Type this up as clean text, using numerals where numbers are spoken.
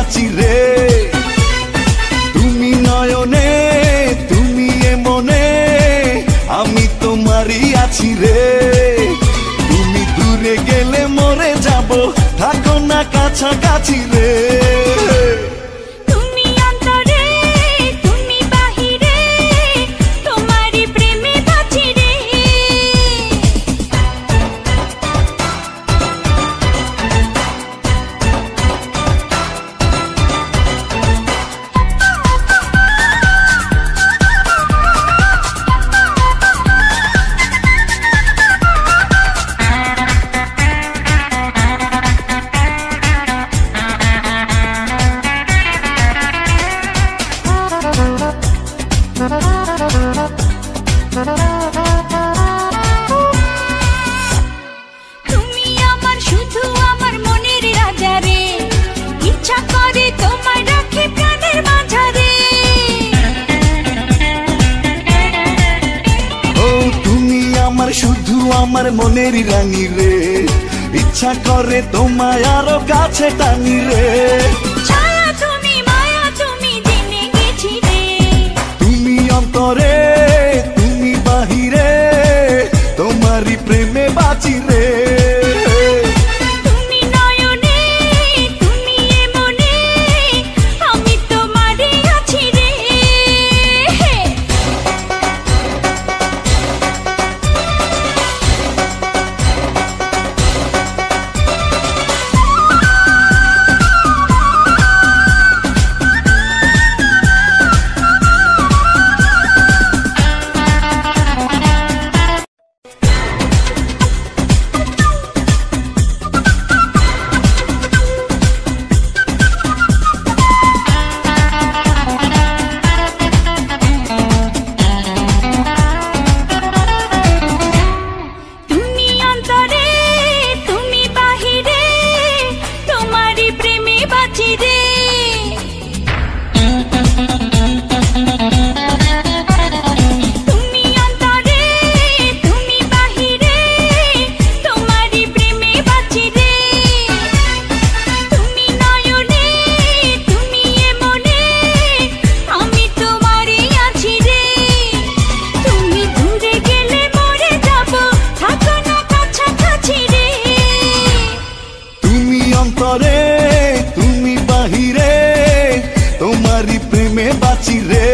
বাঁচি রে। তুমি নয়নে তুমি এ মনে আমি তোমারই আছি রে। তুমি দূরে গেলে মরে যাব থাকো না কাছাকাছি রে। তুমি আমার শুধু আমার মনের রাজা রে, ইচ্ছা করে তোমায় রাখি প্রাণের মাঝারে। ও তুমি আমার শুধু আমার মনের রানী রে, ইচ্ছা করে তোমায় আরো কাছে টানি রে। ছায়া তুমি মায়া তুমি জেনে গেছি রে। তুমি অন্তরে তুমি বাহিরে তোমারই প্রেমে বাঁচি রে। তুমি নয়নে তুমি এ মনে আমি তোমারই আছি রে। তুমি অন্তরে তুমি বাহিরে তোমারই প্রেমে বাঁচি রে। তুমি অন্তরে তুমি বাহিরে তোমারই প্রেমে বাঁচি রে। তুমি নয়নে তুমি এ মনে আমি তোমারই আছি রে। তুমি দূরে গেলে মরে যাব থাকো না কাছাকাছি রে। তুমি অন্তরে তুমি বাহিরে তোমারই প্রেমে বাঁচি রে।